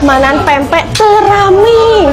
prasmanan pempek terame.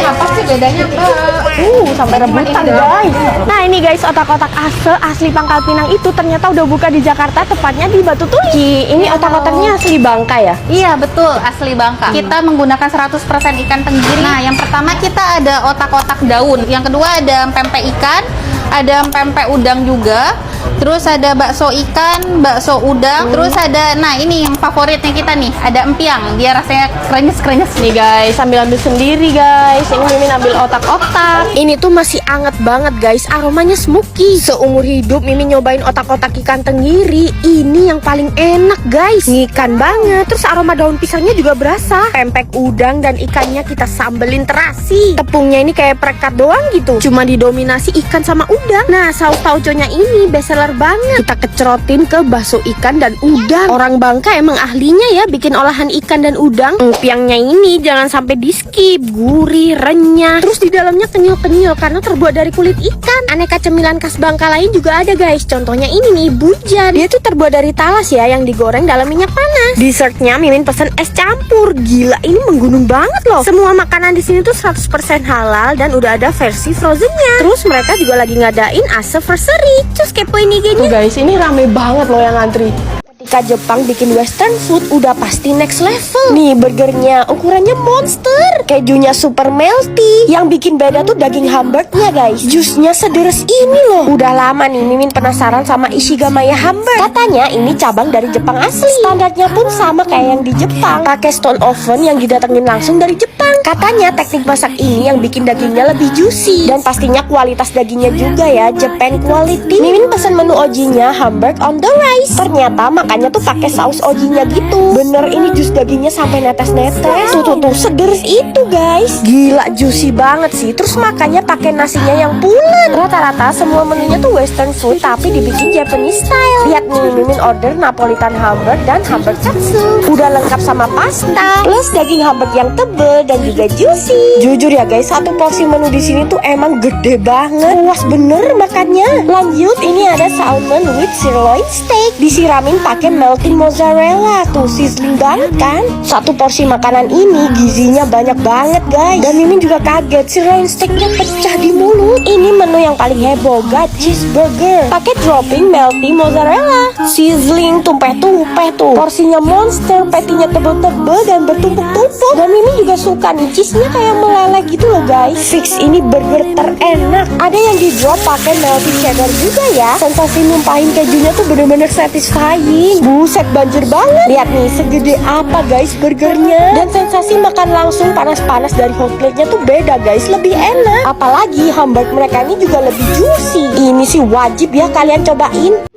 Apa sih bedanya, Mbak? Sampai rebutan guys. Nah ini guys, otak-otak asli Pangkal Pinang itu ternyata udah buka di Jakarta, tepatnya di Batu Tulis. Ini otak-otaknya asli Bangka ya? Iya betul, asli Bangka. Kita menggunakan 100% ikan tenggiri. Nah yang pertama kita ada otak-otak daun. Yang kedua ada pempek ikan, ada pempek udang juga. Terus ada bakso ikan, bakso udang. Terus ada, nah ini yang favoritnya kita nih, ada empiang. Dia rasanya krenyes-krenyes. Nih guys, sambil ambil sendiri guys. Ini Mimin ambil otak-otak. Ini tuh masih anget banget guys, aromanya smoky. Seumur hidup Mimin nyobain otak-otak ikan tenggiri, ini yang paling enak guys. Ngikan banget, terus aroma daun pisangnya juga berasa. Pempek udang dan ikannya kita sambelin terasi. Tepungnya ini kayak perekat doang gitu, cuma didominasi ikan sama udang. Nah saus tauconya ini bestseller banget. Kita kecerotin ke bakso ikan dan udang. Orang Bangka emang ahlinya ya bikin olahan ikan dan udang. Empiangnya ini jangan sampai di skip, gurih, renyah. Terus di dalamnya kenyal-kenyal karena terbuat dari kulit ikan. Aneka cemilan khas Bangka lain juga ada guys. Contohnya ini nih, bujan. Dia tuh terbuat dari talas ya, yang digoreng dalam minyak panas. Dessertnya Mimin pesen es campur. Gila, ini menggunung banget loh. Semua makanan di sini tuh 100% halal dan udah ada versi frozennya. Terus mereka juga lagi ngadain Aseversary. Terus kepoin IG-nya. Tuh guys, ini rame banget loh yang ngantri. Ketika Jepang bikin western food udah pasti next level. Nih burgernya ukurannya monster, kejunya super melty. Yang bikin beda tuh daging hamburgnya guys. Jusnya sederes ini loh. Udah lama nih Mimin penasaran sama Ishigamaya hamburg. Katanya ini cabang dari Jepang asli. Standarnya pun sama kayak yang di Jepang. Pakai stone oven yang didatengin langsung dari Jepang. Katanya teknik masak ini yang bikin dagingnya lebih juicy. Dan pastinya kualitas dagingnya juga ya, Japan quality. Mimin pesen menu ojinya hamburg on the rice. Ternyata makannya tuh pakai saus ojinya gitu. Bener ini jus dagingnya sampai netes-netes. Tuh sederes itu guys. Gila juicy banget sih. Terus makannya pakai nasinya yang pulen. Rata-rata semua menunya tuh western food tapi dibikin Japanese style. Lihat nih, Mimin order Napolitan hamburg dan hamburg katsu. Udah lengkap sama pasta plus daging hamburg yang tebel dan juga juicy. Jujur ya guys, satu porsi menu di sini tuh emang gede banget. Puas bener makannya. Lanjut, ini ada salmon with sirloin steak. Disiramin pakai melting mozzarella. Tuh sizzling banget kan. Satu porsi makanan ini gizinya banyak banget guys. Dan Mimin juga kaget, sirloin steaknya pecah di mulut. Ini menu yang paling heboh, God cheeseburger. Pakai dropping melting mozzarella. Sizzling tumpeh-tumpeh tuh. Porsinya monster, patty-nya tebel-tebel dan bertumpuk-tumpuk. Dan Mimin juga suka nih, cheese-nya kayak meleleh gitu loh guys. Fix ini burger terenak. Ada yang di drop pakai melted cheddar juga ya. Sensasi numpahin kejunya tuh bener-bener satisfying. Buset banjir banget. Lihat nih segede apa guys burgernya. Dan sensasi makan langsung panas-panas dari hot plate-nya tuh beda guys, lebih enak. Apalagi hamburg mereka ini juga lebih juicy. Ini sih wajib ya kalian cobain.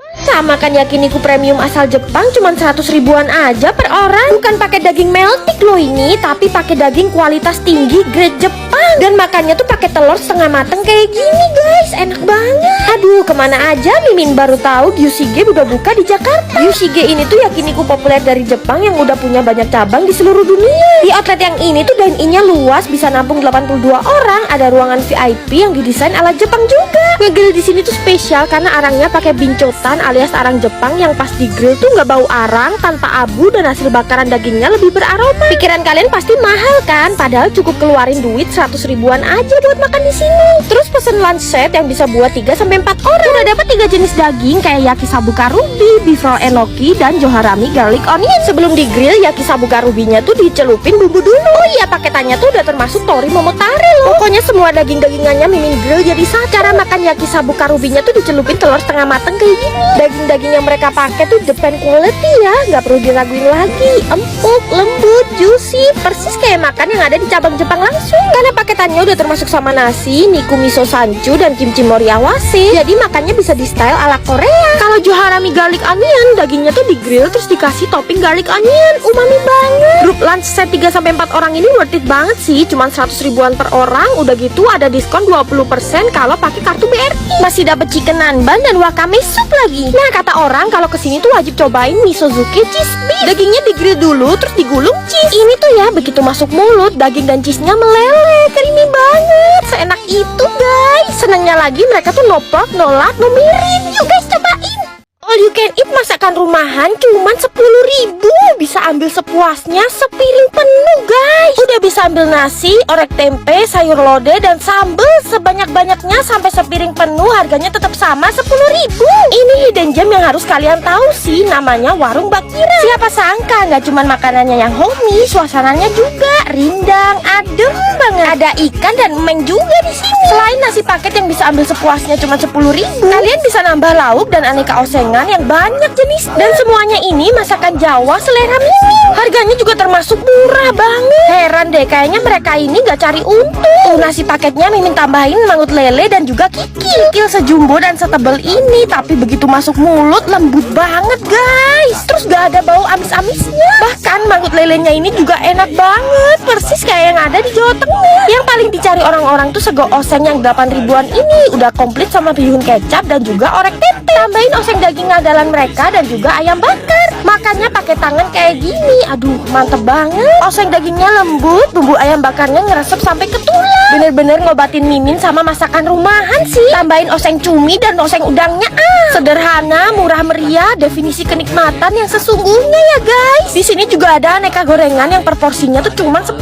Makan yakiniku premium asal Jepang cuma 100 ribuan aja per orang. Bukan pakai daging meltik loh ini, tapi pakai daging kualitas tinggi grade Jepang. Dan makannya tuh pakai telur setengah mateng kayak gini guys, enak banget. Aduh, kemana aja Mimin baru tahu Gyushige udah buka di Jakarta. Gyushige ini tuh yakiniku populer dari Jepang yang udah punya banyak cabang di seluruh dunia. Di outlet yang ini tuh dine-in-nya luas, bisa nampung 82 orang. Ada ruangan VIP yang didesain ala Jepang juga. Ngegrill di sini tuh spesial karena arangnya pakai bincotan alias arang Jepang yang pas di grill tuh nggak bau arang, tanpa abu, dan hasil bakaran dagingnya lebih beraroma. Pikiran kalian pasti mahal kan? Padahal cukup keluarin duit 100 ribuan aja buat makan di sini. Terus pesen lunch set yang bisa buat 3-4 orang. Udah dapat 3 jenis daging kayak yakisoba karubi, beef roll enoki, dan joharami garlic onion. Sebelum di grill, yakisoba karubinya tuh dicelupin bumbu dulu. Oh iya, paketannya tuh udah termasuk tori momotare loh. Pokoknya semua daging-dagingannya Mimin grill jadi satu. Cara makan yakisoba karubinya tuh dicelupin telur setengah mateng kayak gini. Daging yang mereka pakai tuh Japan quality ya, nggak perlu diraguin lagi. Empuk, lembut, juicy, persis kayak makan yang ada di cabang Jepang langsung. Karena paketannya udah termasuk sama nasi, niku miso sanchu, dan kimchi moriawase. Jadi makannya bisa di style ala Korea. Kalau joharami garlic onion, dagingnya tuh di grill terus dikasih topping garlic onion. Umami banget. Grup lunch set 3-4 orang ini worth it banget sih, cuman 100 ribuan per orang. Udah gitu ada diskon 20% kalau pakai kartu BRI. Masih dapat chicken nanban dan wakame soup lagi. Nah, kata orang kalau kesini tuh wajib cobain misozuke cheese beef. Dagingnya digrill dulu terus digulung cheese. Ini tuh ya begitu masuk mulut daging dan cheese-nya meleleh, creamy banget, seenak itu guys. Senangnya lagi mereka tuh no pork, no lard, no mirip. Yuk guys cobain. All you can eat masakan rumahan cuman 10.000. Bisa ambil sepuasnya sepiring penuh guys. sambil nasi, orek tempe, sayur lodeh, dan sambal sebanyak-banyaknya sampai sepiring penuh. Harganya tetap sama 10.000. Ini hidden gem yang harus kalian tahu sih, namanya warung Mbak Kira. Siapa sangka nggak cuman makanannya yang homey, suasananya juga rindang, adem banget. Ada ikan dan emeng juga di sini. Selain nasi paket yang bisa ambil sepuasnya cuma 10.000, kalian bisa nambah lauk dan aneka osengan yang banyak jenis. Dan semuanya ini masakan Jawa selera Mimin. Harganya juga termasuk murah banget. Heran deh, kayaknya mereka ini nggak cari untung. Tuh nasi paketnya Mimin tambahin mangut lele dan juga kikil. Kikil sejumbo dan setebal ini, tapi begitu masuk mulut lembut banget guys. Terus gak ada bau amis-amisnya. Bahkan mangut lelenya ini juga enak banget, persis kayak yang ada di Jawa Tengah. Yang paling dicari orang-orang tuh sego oseng yang 8.000-an ini. Udah komplit sama bihun kecap dan juga orek tempe. Tambahin oseng daging andalan mereka dan juga ayam bakar. Makannya pakai tangan kayak gini. Aduh, mantep banget. Oseng dagingnya lembut, bumbu ayam bakarnya ngeresep sampai ke tulang. Bener-bener ngobatin Mimin sama masakan rumahan sih. Tambahin oseng cumi dan oseng udangnya. Sederhana, murah meriah, definisi kenikmatan yang sesungguhnya ya guys. Di sini juga ada aneka gorengan yang per porsinya tuh cuma 10.000.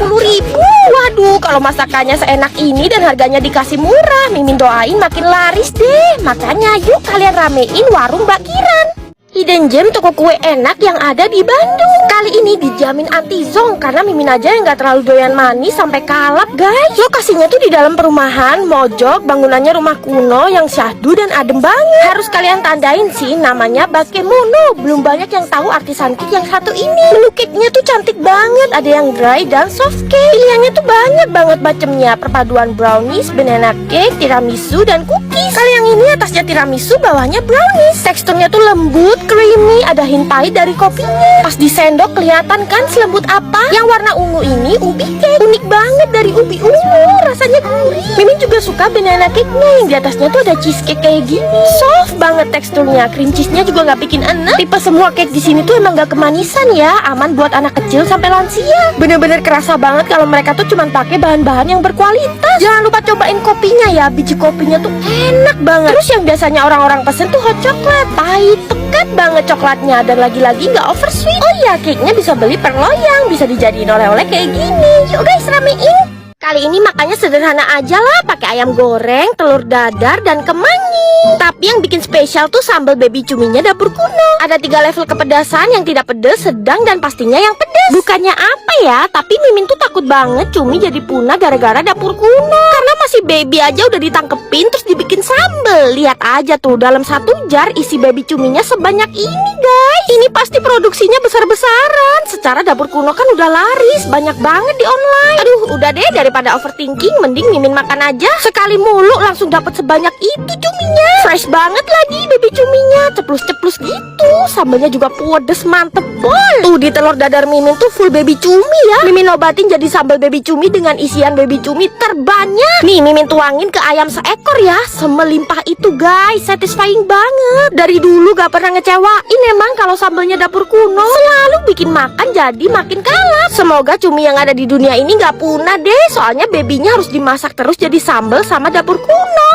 Waduh, kalau masakannya seenak ini dan harganya dikasih murah, Mimin doain makin laris deh. Makanya yuk kalian ramein warung Mbak Kiran. Hidden gem toko kue enak yang ada di Bandung. Kali ini dijamin anti zonk karena Mimin aja yang gak terlalu doyan manis sampai kalap guys. Lokasinya tuh di dalam perumahan, mojok, bangunannya rumah kuno yang syahdu dan adem banget. Harus kalian tandain sih, namanya Bakemono. Belum banyak yang tahu artisan cake yang satu ini. Menu cake-nya tuh cantik banget, ada yang dry dan soft cake. Pilihannya tuh banyak banget macemnya, perpaduan brownies, banana cake, tiramisu, dan cookies. Kalau yang ini atasnya tiramisu, bawahnya brownies. Teksturnya tuh lembut, creamy, ada hint pahit dari kopinya. Pas disendok kelihatan kan selembut apa. Yang warna ungu ini ubi cake. Unik banget dari ubi ungu, rasanya gurih. Mimin juga suka banana cake-nya yang di atasnya tuh ada cheesecake kayak gini. Soft banget teksturnya, cream cheese-nya juga nggak bikin enak. Tipe semua cake di sini tuh emang nggak kemanisan ya, aman buat anak kecil sampai lansia. Bener-bener kerasa banget kalau mereka tuh cuman pakai bahan-bahan yang berkualitas. Jangan lupa cobain kopinya ya, biji kopinya tuh enak banget. Terus yang biasanya orang-orang pesen tuh hot chocolate, pahit, pekat banget coklatnya dan lagi-lagi nggak over sweet. Oh iya, cake-nya bisa beli per loyang, bisa dijadiin oleh-oleh kayak gini. Yuk guys, ramein. Kali ini makannya sederhana aja lah, pakai ayam goreng, telur dadar, dan kemangi. Tapi yang bikin spesial tuh sambal baby cuminya dapur kuno. Ada 3 level kepedasan, yang tidak pedes, sedang, dan pastinya yang pedes. Bukannya apa ya, tapi Mimin tuh takut banget cumi jadi punah gara-gara dapur kuno. Karena masih baby aja udah ditangkepin terus dibikin sambal. Lihat aja tuh, dalam 1 jar isi baby cuminya sebanyak ini guys. Ini pasti produksinya besar-besaran. Secara dapur kuno kan udah laris, banyak banget di online. Aduh, udah deh, daripada overthinking, mending Mimin makan aja. Sekali mulu langsung dapat sebanyak itu cuminya. Fresh banget lagi baby cuminya, ceplus-ceplus gitu. Sambalnya juga pedes, mantep bol. Tuh di telur dadar Mimin tuh full baby cumi ya. Mimin obatin jadi sambal baby cumi dengan isian baby cumi terbanyak. Nih Mimin tuangin ke ayam seekor ya. Semelimpah itu guys, satisfying banget. Dari dulu gak pernah ngecewain emang kalau sambalnya dapur kuno. Selalu bikin makan jadi makin kalap. Semoga cumi yang ada di dunia ini gak punah deh. Soalnya babynya harus dimasak terus jadi sambal sama dapur kuno.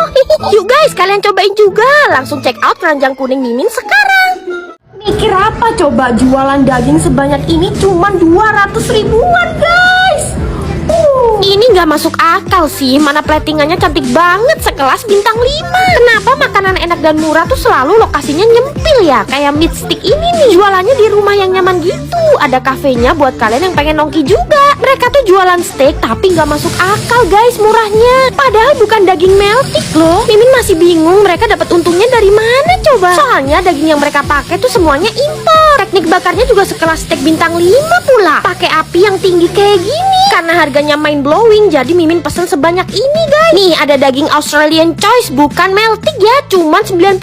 Yuk guys, kalian cobain juga. Langsung check out keranjang kuning Mimin sekarang. Mikir apa coba jualan daging sebanyak ini cuman 200 ribuan guys. Ini nggak masuk akal sih, mana platingannya cantik banget sekelas bintang 5. Kenapa makanan enak dan murah tuh selalu lokasinya nyempil ya? Kayak meat stick ini nih, jualannya di rumah yang nyaman gitu. Ada kafenya buat kalian yang pengen nongki juga. Mereka tuh jualan steak tapi nggak masuk akal guys murahnya. Padahal bukan daging meltik loh. Mimin masih bingung mereka dapat untungnya dari mana coba. Soalnya daging yang mereka pakai tuh semuanya impor. Teknik bakarnya juga sekelas steak bintang 5 pula. Pakai api yang tinggi kayak gini. Karena harganya mind blowing, jadi Mimin pesen sebanyak ini guys. Nih ada daging Australian choice, bukan meltik ya, cuman 95.000.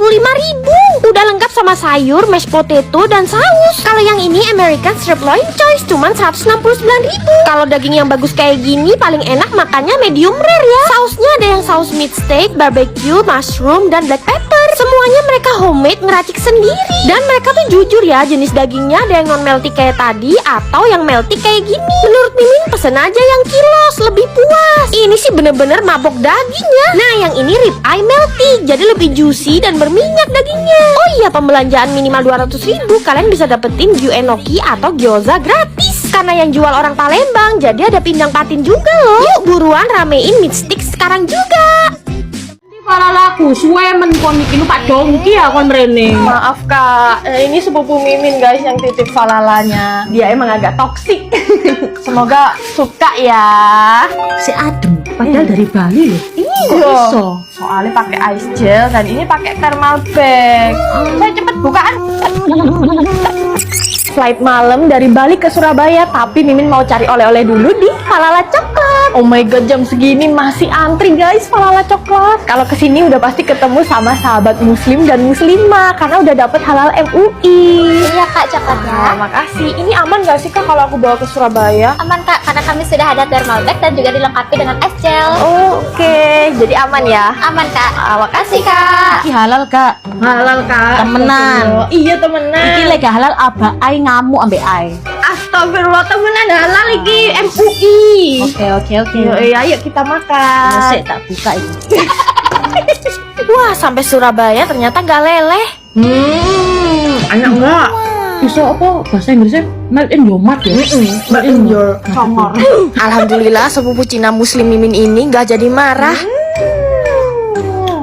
Udah lengkap sama sayur, mashed potato, dan saus. Kalau yang ini American sirloin choice, cuman 169.000. Kalau daging yang bagus kayak gini paling enak makannya medium rare ya. Sausnya ada yang saus meat steak, barbecue, mushroom, dan black pepper. Semuanya mereka homemade, ngeracik sendiri. Dan mereka tuh jujur ya, jenis dagingnya ada yang non melty kayak tadi atau yang melty kayak gini. Menurut Mimin pesen aja yang kilos, lebih puas. Ini sih bener-bener mabok dagingnya. Nah yang ini rib eye melty, jadi lebih juicy dan berminyak dagingnya. Oh iya, pembelanjaan minimal 200.000 kalian bisa dapetin gyu enoki atau gyoza gratis. karena yang jual orang Palembang, jadi ada pindang patin juga loh. Yuk buruan ramein mie stick sekarang juga. Para laku suwe men kon iki lu Pak Dongki ya kon mrene. Maaf kak, ini sepupu Mimin guys yang titip falalanya. Dia emang agak toksik. Semoga suka ya. Si adem padahal dari Bali loh. Iya. Iso. Soalnya pakai ice gel dan ini pakai thermal bag. Saya cepet bukaan. Flight malam dari Bali ke Surabaya, tapi Mimin mau cari oleh-oleh dulu di Falala Coklat. Oh my god, jam segini masih antri guys Falala Coklat. Kalau kesini udah pasti ketemu sama sahabat muslim dan muslimah karena udah dapet halal MUI. Iya kak coklatnya. Nah, makasih. Ini aman gak sih kak kalau aku bawa ke Surabaya? Aman kak, karena kami sudah ada thermal bag dan juga dilengkapi dengan ice gel. Oh, oke. Jadi aman ya? Aman kak. Makasih kak. Iki halal kak. Halal kak. Temenan. Iya temenan. Iki lek halal aba ai ngamuk ambek ai. Astagfirullah, temenan halal iki MUI. Oke. Ayo kita makan. Sik tak buka iki. Wah, sampai Surabaya ternyata gak leleh. Enak enggak? Iso apa bahasa Inggrisnya? Made in your mouth ya? Made in your songor. Alhamdulillah sepupu Cina Muslim Mimin ini gak jadi marah.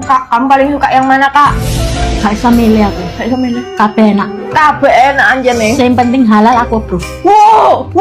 Kak, kamu paling suka yang mana kak? Gak bisa milih aku. Gak bisa milih. Kabeh enak. Kabeh enak aja nih. Yang penting halal aku bro. Wow.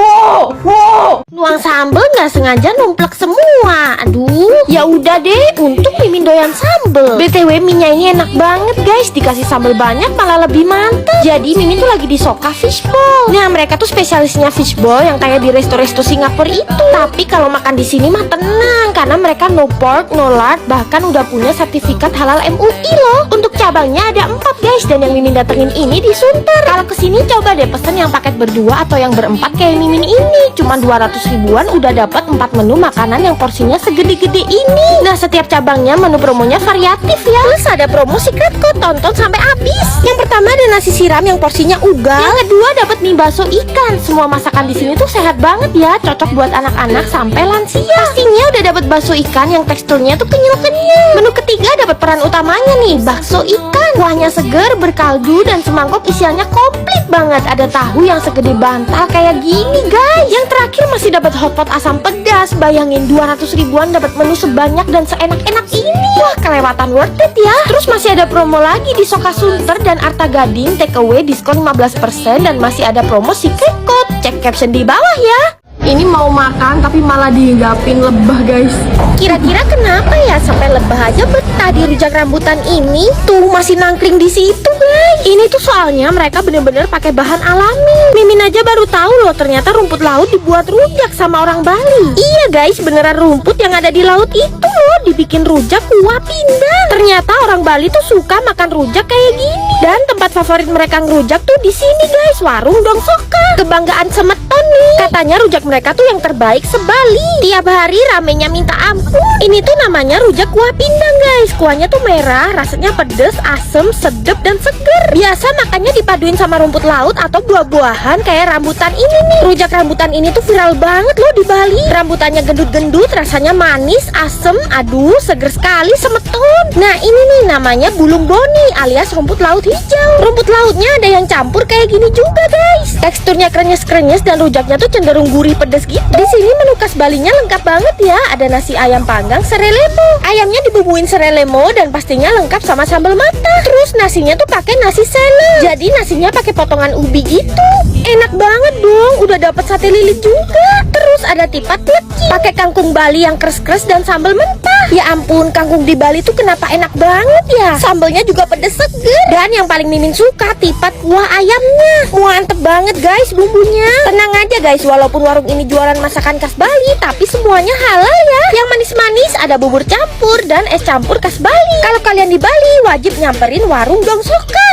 Nuang sambel nggak sengaja numplek semua. Aduh, ya udah deh. Untung Mimin doyan sambel. BTW minyak ini enak banget guys. Dikasih sambel banyak malah lebih mantap. Jadi Mimin tuh lagi di Soka Fishbowl. Nah mereka tuh spesialisnya fishbowl yang kayak di resto-resto Singapura itu. Tapi kalau makan di sini mah tenang karena mereka no pork, no lard, bahkan udah punya sertifikat halal MUI loh. Untuk cabangnya ada 4 guys dan yang Mimin datengin ini di Sunter. Kalau kesini coba deh pesen yang paket berdua atau yang berempat kayak Mimin ini. Cuma 200 ribuan udah dapat 4 menu makanan yang porsinya segede-gede ini. Nah setiap cabangnya menu promonya variatif ya. Plus ada promo secret code, tonton sampai habis. Yang pertama ada nasi siram yang porsinya ugal. Yang kedua dapat mie bakso ikan. Semua masakan di sini tuh sehat banget ya, cocok buat anak-anak sampai lansia. Pastinya udah dapat bakso ikan yang teksturnya tuh kenyal-kenyal. Menu ketiga dapat peran utamanya nih, bakso ikan. Kuahnya seger, berkaldu dan semangkok isiannya komplit banget. Ada tahu yang segede bantal kayak gini guys. Yang terakhir masih dapat hotpot asam pedas. Bayangin 200 ribuan dapat menu sebanyak dan seenak-enak ini. Wah kelewatan worth it ya. Terus masih ada promo lagi di Soka Sunter dan Arta Gading, take away diskon 15% dan masih ada promo secret code. Cek caption di bawah ya. Ini mau makan tapi malah dihinggapin lebah guys. Kira-kira kenapa ya sampai lebah aja betah di rujak rambutan ini? Tuh masih nangkring di situ guys. Ini tuh soalnya mereka bener-bener pakai bahan alami. Mimin aja baru tahu loh ternyata rumput laut dibuat rujak sama orang Bali. Iya guys, beneran rumput yang ada di laut itu loh dibikin rujak kuah pindang. Ternyata orang Bali tuh suka makan rujak kayak gini. Dan tempat favorit mereka ngerujak tuh di sini guys, warung Dong Soka. Kebanggaan Semeton nih. Katanya rujak mereka tuh yang terbaik se-Bali. Tiap hari ramenya minta ampun. Ini tuh namanya rujak kuah pindang guys. Kuahnya tuh merah, rasanya pedes, asem, sedep dan seger. Biasa makannya dipaduin sama rumput laut atau buah-buahan kayak rambutan ini nih. Rujak rambutan ini tuh viral banget loh di Bali. Rambutannya gendut-gendut, rasanya manis, asem, aduh seger sekali Semeton. Nah ini nih namanya bulung boni alias rumput laut hijau. Rumput lautnya ada yang campur kayak gini juga guys. Teksturnya krenyes-krenyes dan rujaknya tuh cenderung gurih pedes gitu. Di sini menu khas Balinya lengkap banget ya. Ada nasi ayam panggang serelemo. Ayamnya dibubuhin serelemo dan pastinya lengkap sama sambal mata. Terus nasinya tuh pakai nasi sele. Jadi nasinya pakai potongan ubi gitu. Enak banget dong. Udah dapat sate lilit juga. Terus ada tipat pleci pakai kangkung Bali yang kres-kres dan sambal mentah. Ya ampun, kangkung di Bali tuh kenapa enak banget ya. Sambalnya juga pedes seger. Dan yang paling Mimin suka tipat kuah ayamnya. Mantep banget guys bumbunya. Tenang aja guys, walaupun warung ini jualan masakan khas Bali, tapi semuanya halal ya. Yang manis-manis ada bubur campur dan es campur khas Bali. Kalau kalian di Bali wajib nyamperin warung Dong Soka.